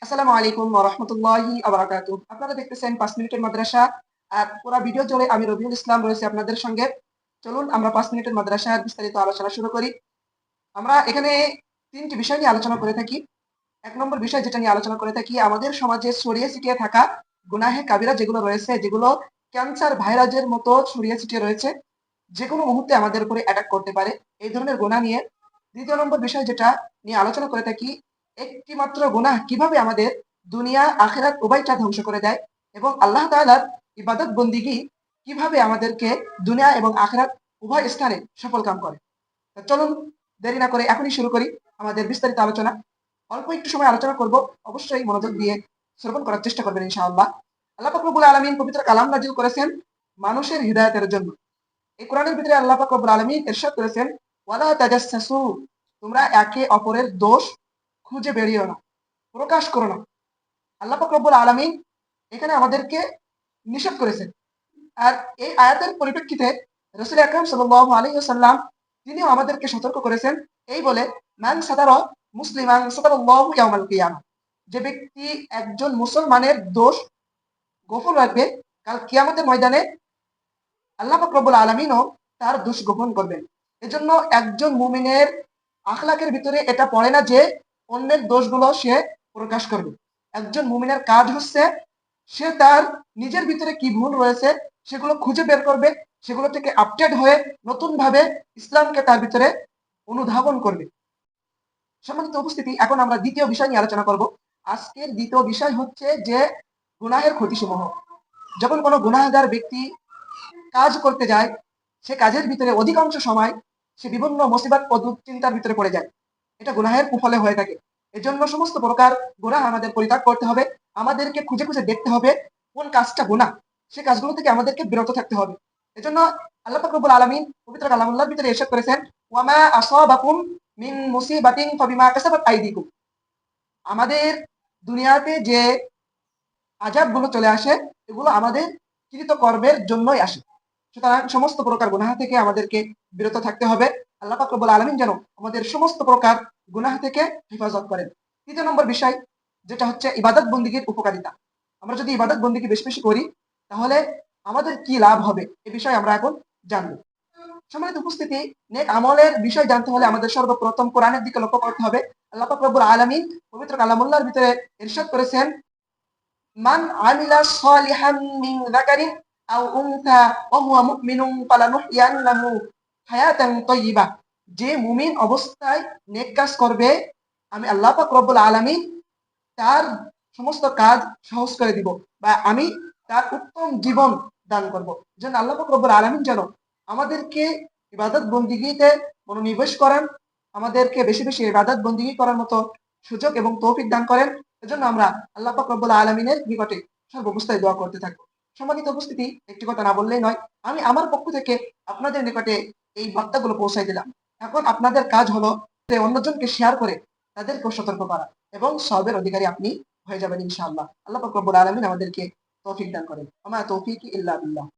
আসসালামু আলাইকুম ওয়া রাহমাতুল্লাহি ওয়া বারাকাতুহু। আপনারা দেখতেছেন ৫ মিনিটের মাদ্রাসা। আর পুরা ভিডিও জুড়ে আমি রবিউল ইসলাম রয়েছি আপনাদের সঙ্গে। চলুন আমরা ৫ মিনিটের মাদ্রাসার বিস্তারিত আলোচনা শুরু করি। আমরা এখানে ৩ টি বিষয় নিয়ে আলোচনা করে থাকি। ১ নম্বর বিষয় যেটা নিয়ে আলোচনা করে থাকি, আমাদের সমাজে ছড়িয়ে ছিটিয়ে থাকা গুনাহে কাবিরা যেগুলো রয়েছে, যেগুলো ক্যান্সার ভাইরাসের মতো ছড়িয়ে ছিটিয়ে রয়েছে, যেকোনো মুহূর্তে আমাদের উপরে অ্যাটাক করতে পারে। এই ধরনের গুনাহ নিয়ে ২য় নম্বর বিষয় যেটা নিয়ে আলোচনা করে থাকি, একটি মাত্র গুনাহ কিভাবে আমাদের দুনিয়া আখিরাত উভয়টা ধ্বংস করে দেয় এবং আল্লাহ তাআলার ইবাদত বন্দিগি কিভাবে আমাদেরকে দুনিয়া এবং আখিরাত উভয় স্থানে সফল কাম করে। তো চলুন দেরি না করে এখনই শুরু করি আমাদের বিস্তারিত আলোচনা। অল্প একটু সময় আলোচনা করব, অবশ্যই মনোযোগ দিয়ে শ্রবণ করার চেষ্টা করবেন ইনশাআল্লাহ। আল্লাহ পাক রব্বুল আলামিন পবিত্র কালাম নাজিল করেছেন মানুষের হিদায়াতের জন্য। এই কোরআনের ভিতরে আল্লাহ পাক রব্বুল আলামিন ইরশাদ করেছেন, ওয়ালা তাজাসসু, তোমরা একে অপরের দোষ খুঁজে বেরিও না, প্রকাশ করো না। আল্লাহ পাক রব্বুল আলামিন এখানে আমাদেরকে নিষেধ করেছেন। আর এই আয়াতের পরিপ্রেক্ষিতে রাসূল আকরাম সাল্লাল্লাহু আলাইহি ওয়াসাল্লাম তিনিও আমাদেরকে সতর্ক করেছেন এই বলে, মান সাতারা মুসলিমান সাতারাল্লাহু ইয়াউমাল কিয়ামা, যে ব্যক্তি একজন মুসলমানের দোষ গোপন রাখবে, কাল কিয়ামতের ময়দানে আল্লাহ পাক রব্বুল আলামিনও তার দোষ গোপন করবেন। এজন্য একজন মুমিনের আখলাকের ভিতরে এটা পড়ে না যে অন্যের দোষগুলো সে প্রকাশ করবে। একজন মুমিনের কাজ হচ্ছে সে তার নিজের ভিতরে কি ভুল রয়েছে সেগুলো খুঁজে বের করবে, সেগুলো থেকে আপডেট হয়ে নতুন ভাবে ইসলামকে তার ভিতরে অনুধাবন করবে। সম্মানিত উপস্থিতি, এখন আমরা দ্বিতীয় বিষয় নিয়ে আলোচনা করব। আজকের দ্বিতীয় বিষয় হচ্ছে যে গুনাহের ক্ষতিসমূহ। যখন কোনো গুনাহগার ব্যক্তি কাজ করতে যায়, সে কাজের ভিতরে অধিকাংশ সময় সে বিভিন্ন মুসিবত ও দুশ্চিন্তার ভিতরে পড়ে যায়। এটা গুনাহের কুফলে হয়ে থাকে। এজন্য সমস্ত প্রকার গুনাহ আমাদের পরিত্যাগ করতে হবে। আমাদেরকে খুঁজে খুঁজে দেখতে হবে কোন কাজটা গুনাহ, সে কাজগুলো থেকে আমাদেরকে বিরত থাকতে হবে। এজন্য আল্লাহ পাক রব্বুল আলামিন পবিত্র কালামুল্লাহর ভিতরে ইরশাদ করেছেন, ওয়ামা আসাবাকুম মিন মুসিবাতিন ফাবিমা কাসাবাত আইদিকুম, আমাদের দুনিয়াতে যে আযাবগুলো চলে আসে এগুলো আমাদের কৃত কর্মের জন্যই আসে। সুতরাং সমস্ত প্রকার গুনাহ থেকে আমাদেরকে বিরত থাকতে হবে। আল্লাহ পাক রব্বুল আলামিন যেন আমাদের সমস্ত প্রকার গুনাহ থেকে হেফাজত করেন। তৃতীয় নম্বর বিষয় যেটা হচ্ছে ইবাদত বন্দিগির উপকারিতা। আমরা যদি ইবাদত বন্দিগি বেশি বেশি করি তাহলে আমাদের কি লাভ হবে এ বিষয়ে আমরা এখন জানব। সম্মানিত উপস্থিতি, নেক আমলের বিষয় জানতে হলে আমাদের সর্বপ্রথম কোরআনের দিকে লক্ষ্য করতে হবে। আল্লাহ পাক রব্বুল আলামিন পবিত্র কালামুল্লাহর ভিতরে ইরশাদ করেছেন, মান আমিলা সলিহান মিন যাকারিন আও উনসা ওয়া হুয়া মুমিনুন ফালানুহইয়ান্নাহু হায়াতান তাইয়্যিবা, যে মুমিন অবস্থায় নেক কাজ করবে আমি আল্লাহ পাক রব্বুল আলামিন তার সমস্ত কাজ সহজ করে দিব, বা আমি তার উত্তম জীবন দান করব। যেন আল্লাহ পাক রব্বুল আলামিন যেন আমাদেরকে ইবাদত বন্দিগিতে মনোনিবেশ করেন, আমাদেরকে বেশি বেশি ইবাদত বন্দিগি করার মতো সুযোগ এবং তৌফিক দান করেন। এজন্য আমরা আল্লাহ পাক রব্বুল আলামিনের নিকটে সর্বাবস্থায় দোয়া করতে থাকবো। সম্মানিত উপস্থিতি, একটি কথা না বললেই নয়, আমি আমার পক্ষ থেকে আপনাদের নিকটে এই বার্তাগুলো পৌঁছাই দিলাম। এখন আপনাদের কাজ হলো যে অন্যজনকে শেয়ার করে তাদেরকেও সতর্ক করা এবং সওয়াবের অধিকারী আপনি হয়ে যাবেন ইনশাআল্লাহ। আল্লাহ পাক রব্বুল আলামিন আমাদেরকে তৌফিক দান করেন। আমা তৌফিকি ইল্লা বিল্লাহ।